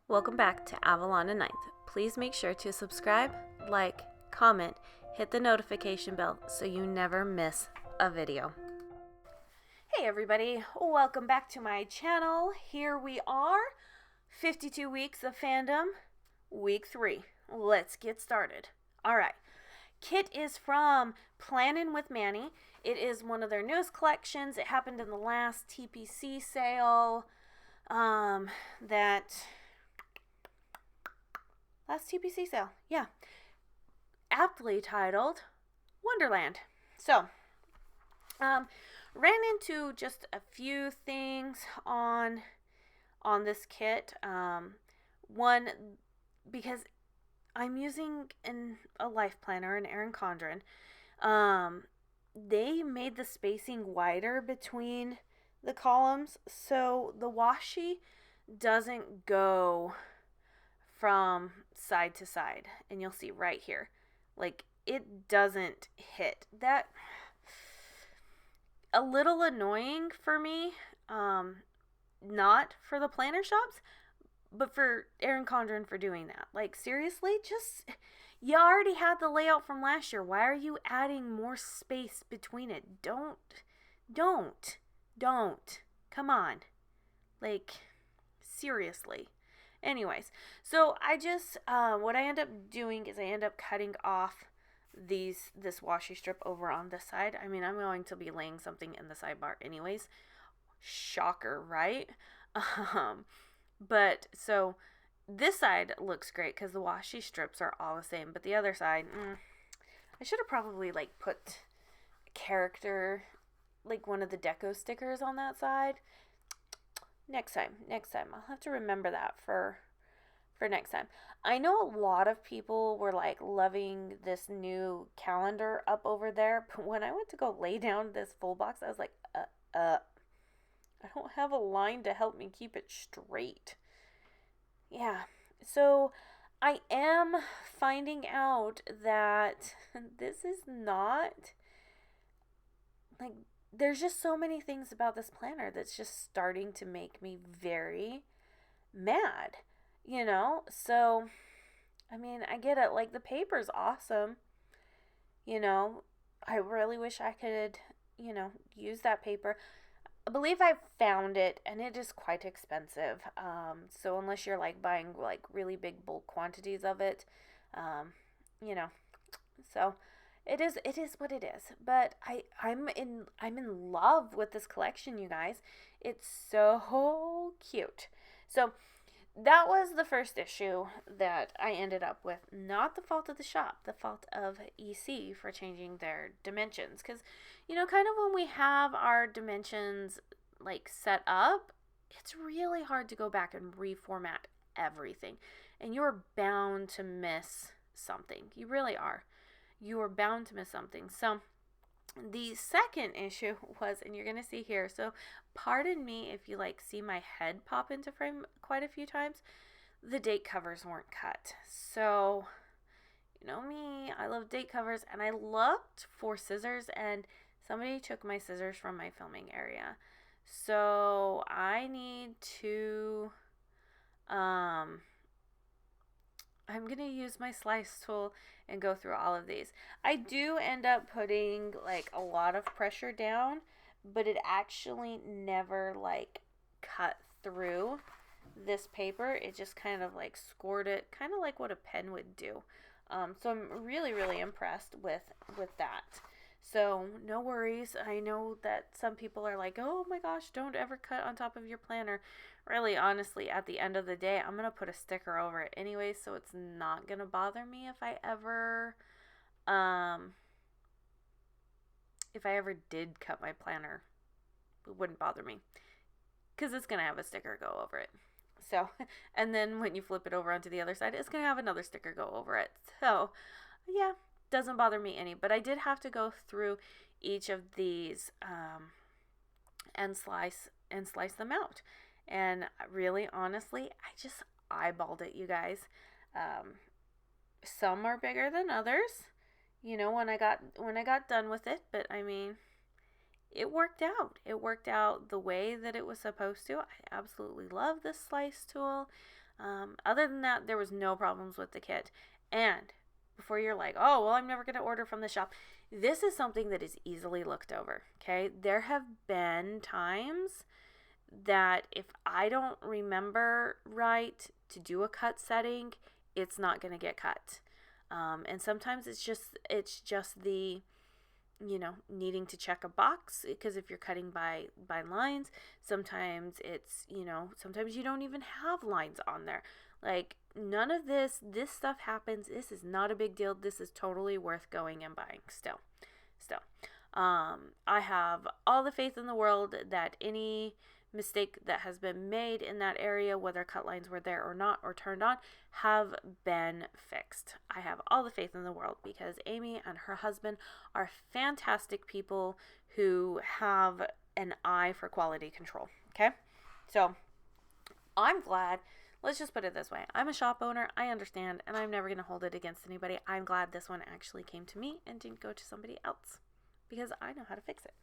Welcome back to Avalon and Ninth. Please make sure to subscribe, like, comment, hit the notification bell so you never miss a video. Hey everybody, welcome back to my channel. Here we are, 52 weeks of fandom, week 3. Let's get started. Alright, kit is from Plannin with Manny. It is one of their newest collections. It happened in the last TPC sale. Last TPC sale, yeah. Aptly titled Wonderland. So, ran into just a few things on this kit. One, because I'm using a life planner, an Erin Condren. They made the spacing wider between the columns, so the washi doesn't go from side to side, and you'll see right here, like, it doesn't hit. That a little annoying for me, not for the planner shops, but for Erin Condren for doing that. Like, seriously, just, you already had the layout from last year. Why are you adding more space between it? Don't. Come on. Like, seriously. Anyways, so I just, what I end up doing is I end up cutting off this washi strip over on this side. I mean, I'm going to be laying something in the sidebar anyways. Shocker, right? But, so, this side looks great because the washi strips are all the same, but the other side, I should have probably, like, put a character, like one of the deco stickers on that side. Next time. I'll have to remember that for next time. I know a lot of people were like loving this new calendar up over there, but when I went to go lay down this full box, I was like, I don't have a line to help me keep it straight. Yeah. So I am finding out that this is not, like, there's just so many things about this planner that's just starting to make me very mad, you know? So, I mean, I get it. Like, the paper's awesome, you know? I really wish I could, use that paper. I believe I found it, and it is quite expensive. So unless you're, like, buying, like, really big bulk quantities of it, you know, so it is what it is. But I'm in love with this collection, you guys. It's so cute. So that was the first issue that I ended up with. Not the fault of the shop, the fault of EC for changing their dimensions. Because, kind of when we have our dimensions, like, set up, it's really hard to go back and reformat everything. And you're bound to miss something. You really are. You are bound to miss something. So the second issue was, and you're going to see here, so pardon me if you, like, see my head pop into frame quite a few times. The date covers weren't cut. So, you know me, I love date covers, and I looked for scissors, and somebody took my scissors from my filming area. So I need to, I'm going to use my slice tool and go through all of these. I do end up putting, like, a lot of pressure down, but it actually never, like, cut through this paper. It just kind of, like, scored it, kind of like what a pen would do. So I'm really, really impressed with that. So no worries. I know that some people are like, oh my gosh, don't ever cut on top of your planner. Really, honestly, at the end of the day, I'm going to put a sticker over it anyway, so it's not going to bother me if I ever did cut my planner. It wouldn't bother me because it's going to have a sticker go over it. So, and then when you flip it over onto the other side, it's going to have another sticker go over it. So, yeah, doesn't bother me any. But I did have to go through each of these and slice them out. And really, honestly, I just eyeballed it, you guys. Some are bigger than others, when I got done with it. But I mean, it worked out. It worked out the way that it was supposed to. I absolutely love this slice tool. Other than that, there was no problems with the kit. And before you're like, oh, well, I'm never going to order from the shop, this is something that is easily looked over, okay? There have been times that if I don't remember right to do a cut setting, it's not going to get cut. And sometimes it's just the, needing to check a box, because if you're cutting by lines, sometimes it's, sometimes you don't even have lines on there. Like, none of this stuff happens. This is not a big deal. This is totally worth going and buying still. I have all the faith in the world that any mistake that has been made in that area, whether cut lines were there or not, or turned on, have been fixed. I have all the faith in the world because Amy and her husband are fantastic people who have an eye for quality control. Okay? So I'm glad. Let's just put it this way. I'm a shop owner. I understand, and I'm never going to hold it against anybody. I'm glad this one actually came to me and didn't go to somebody else, because I know how to fix it.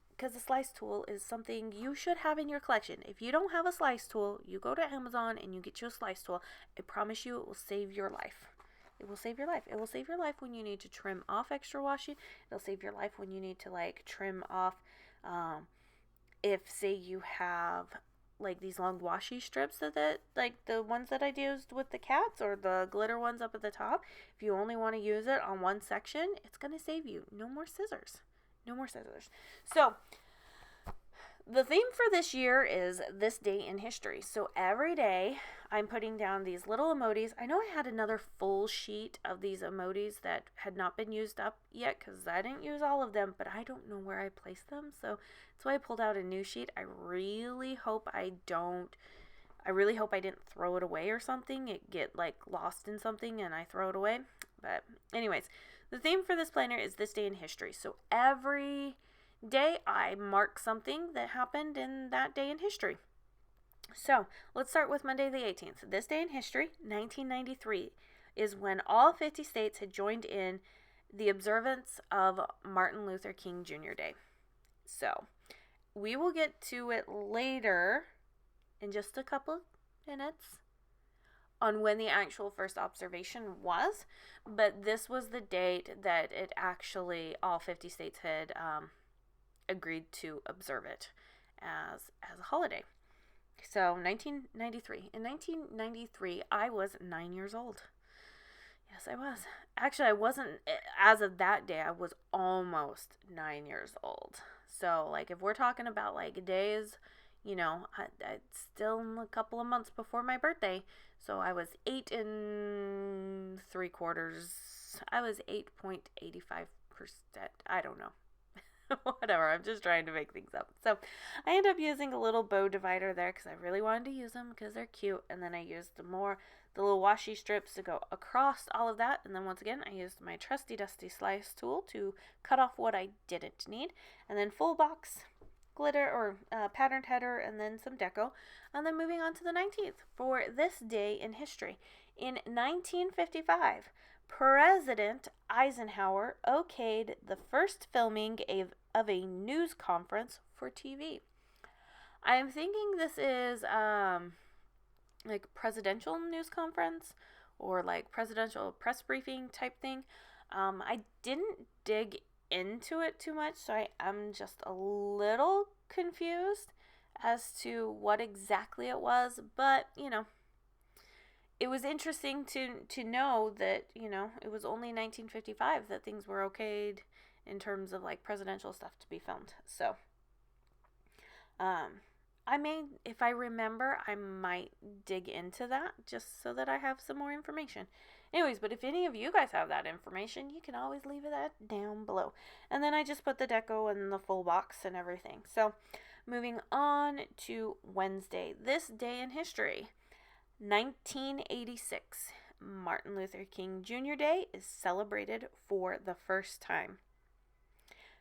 Because the slice tool is something you should have in your collection. If you don't have a slice tool, you go to Amazon and you get you a slice tool. I promise you it will save your life. It will save your life. It will save your life when you need to trim off extra washi. It'll save your life when you need to trim off, if say you have these long washi strips that like the ones that I used with the cats, or the glitter ones up at the top. If you only want to use it on one section, it's going to save you. No more scissors. So the theme for this year is this day in history. So every day I'm putting down these little emojis. I know I had another full sheet of these emojis that had not been used up yet, because I didn't use all of them, but I don't know where I placed them. So that's why I pulled out a new sheet. I really hope I didn't throw it away or something. It get lost in something and I throw it away. But anyways, the theme for this planner is this day in history. So every day I mark something that happened in that day in history. So let's start with Monday the 18th. This day in history, 1993, is when all 50 states had joined in the observance of Martin Luther King Jr. Day. So we will get to it later in just a couple minutes on when the actual first observation was, but this was the date that it actually, all 50 states had agreed to observe it as a holiday. So 1993. In 1993, I was 9 years old. Yes, I was. Actually, I wasn't, as of that day, I was almost 9 years old. So, if we're talking about, days, it's still a couple of months before my birthday. So, I was 8 3/4. I was 8.85%. I don't know. Whatever, I'm just trying to make things up. So I ended up using a little bow divider there because I really wanted to use them because they're cute. And then I used the little washi strips to go across all of that. And then once again, I used my trusty dusty slice tool to cut off what I didn't need. And then full box glitter or patterned header, and then some deco. And then moving on to the 19th for this day in history. In 1955, President Eisenhower okayed the first filming of a news conference for TV. I am thinking this is presidential news conference or presidential press briefing type thing. I didn't dig into it too much, so I'm just a little confused as to what exactly it was, but it was interesting to know that, it was only 1955 that things were okayed in terms of presidential stuff to be filmed. So, if I remember, I might dig into that just so that I have some more information. Anyways, but if any of you guys have that information, you can always leave that down below. And then I just put the deco in the full box and everything. So, moving on to Wednesday, this day in history. 1986, Martin Luther King Jr. Day is celebrated for the first time.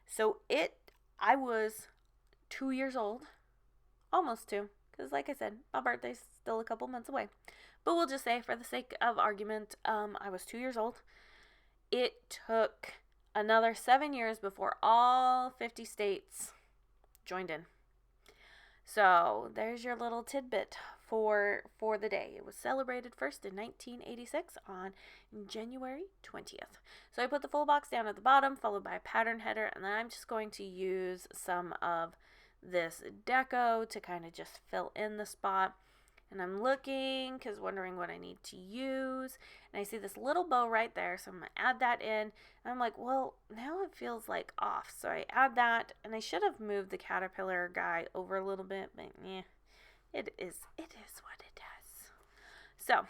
So I was 2 years old, almost 2, because like I said, my birthday's still a couple months away. But we'll just say, for the sake of argument, I was 2 years old. It took another 7 years before all 50 states joined in. So there's your little tidbit for the day. It was celebrated first in 1986 on January 20th. So I put the full box down at the bottom, followed by a pattern header, and then I'm just going to use some of this deco to kind of just fill in the spot. And I'm looking because wondering what I need to use. And I see this little bow right there, so I'm going to add that in. And I'm like, well, now it feels like off. So I add that, and I should have moved the caterpillar guy over a little bit, but yeah, it is what it is. So,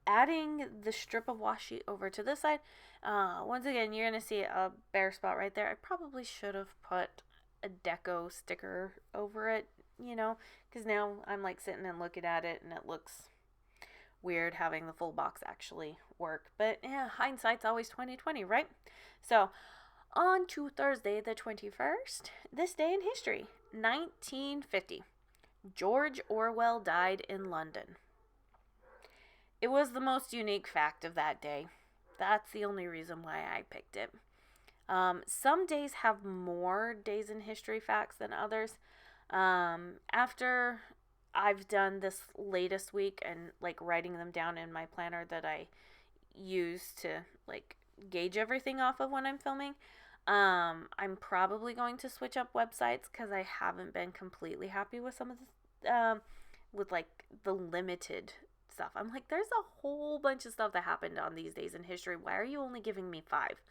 adding the strip of washi over to this side. Once again, you're going to see a bare spot right there. I probably should have put a deco sticker over it, you know, because now I'm like sitting and looking at it and it looks weird having the full box actually work. But yeah, hindsight's always 20/20, right? So on to Thursday the 21st, this day in history, 1950. George Orwell died in London. It was the most unique fact of that day. That's the only reason why I picked it. Some days have more days in history facts than others. After I've done this latest week and like writing them down in my planner that I use to like gauge everything off of when I'm filming, I'm probably going to switch up websites because I haven't been completely happy with some of the, with like the limited stuff. I'm like, there's a whole bunch of stuff that happened on these days in history. Why are you only giving me 5?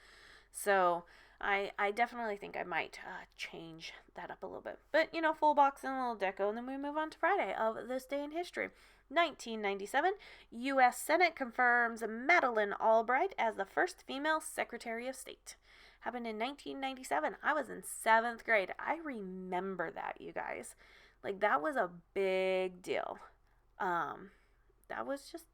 So I definitely think I might change that up a little bit. But, you know, full box and a little deco, and then we move on to Friday of this day in history. 1997, U.S. Senate confirms Madeleine Albright as the first female Secretary of State. Happened in 1997. I was in 7th grade. I remember that, you guys. Like, that was a big deal. That was just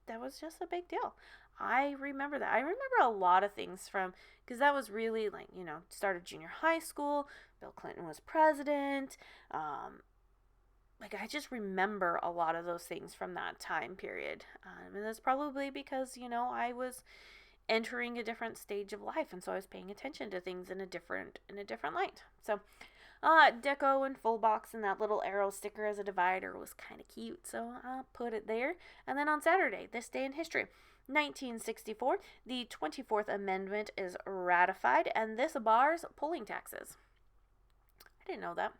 a big deal. I remember that. I remember a lot of things from, because that was really like, you know, started junior high school. Bill Clinton was president. Like, I just remember a lot of those things from that time period. And that's probably because, you know, I was entering a different stage of life, and so I was paying attention to things in a different light. So, deco and full box and that little arrow sticker as a divider was kind of cute, so I'll put it there. And then on Saturday, this day in history, 1964, the 24th Amendment is ratified, and this bars polling taxes. I didn't know that.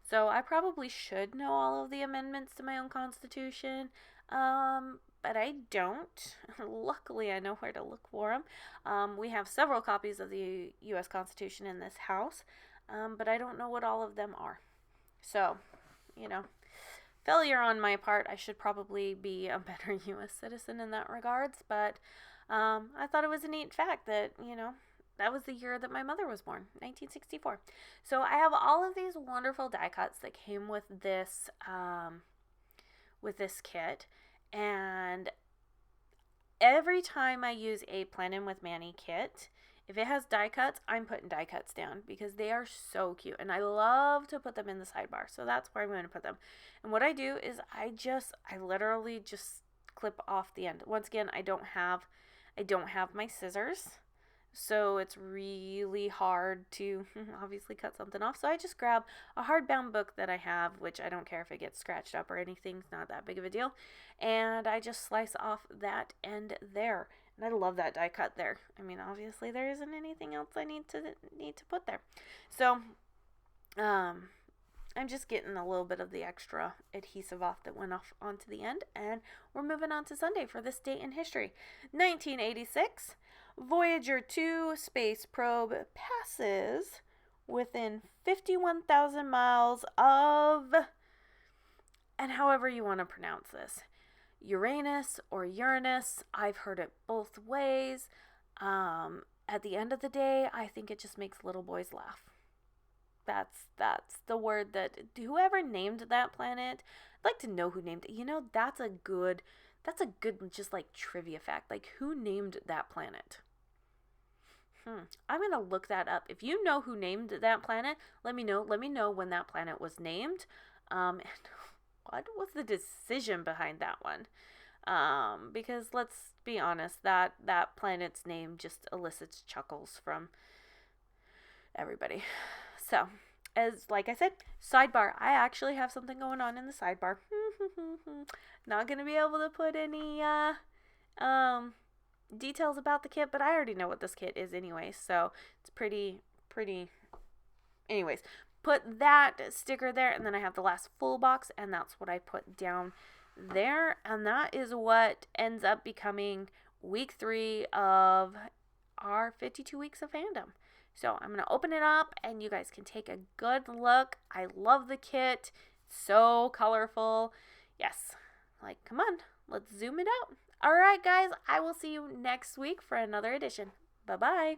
So I probably should know all of the amendments to my own constitution, but I don't. Luckily, I know where to look for them. We have several copies of the U.S. Constitution in this house, but I don't know what all of them are. So, you know, failure on my part. I should probably be a better U.S. citizen in that regards, but I thought it was a neat fact that, you know, that was the year that my mother was born, 1964. So I have all of these wonderful die cuts that came with this kit, and every time I use a Plannin with Manny kit, if it has die cuts, I'm putting die cuts down because they are so cute, and I love to put them in the sidebar. So that's where I'm going to put them. And what I do is I literally just clip off the end. Once again, I don't have my scissors. So it's really hard to obviously cut something off. So I just grab a hardbound book that I have, which I don't care if it gets scratched up or anything. It's not that big of a deal. And I just slice off that end there. And I love that die cut there. I mean, obviously there isn't anything else I need to put there. So I'm just getting a little bit of the extra adhesive off that went off onto the end. And we're moving on to Sunday for this date in history. 1986. Voyager 2 space probe passes within 51,000 miles of, and however you want to pronounce this, Uranus or Uranus. I've heard it both ways. At the end of the day, I think it just makes little boys laugh. That's the word that whoever named that planet, I'd like to know who named it. You know, that's a good just like trivia fact. Like, who named that planet? I'm going to look that up. If you know who named that planet, let me know. Let me know when that planet was named. And what was the decision behind that one? Because let's be honest, that planet's name just elicits chuckles from everybody. So, as like I said, sidebar. I actually have something going on in the sidebar. Not gonna be able to put any details about the kit, but I already know what this kit is anyway, so it's pretty. Anyways, put that sticker there, and then I have the last full box, and that's what I put down there, and that is what ends up becoming week 3 of our 52 weeks of fandom. So I'm going to open it up, and you guys can take a good look. I love the kit. It's so colorful. Yes, like, come on, let's zoom it out. All right, guys, I will see you next week for another edition. Bye-bye.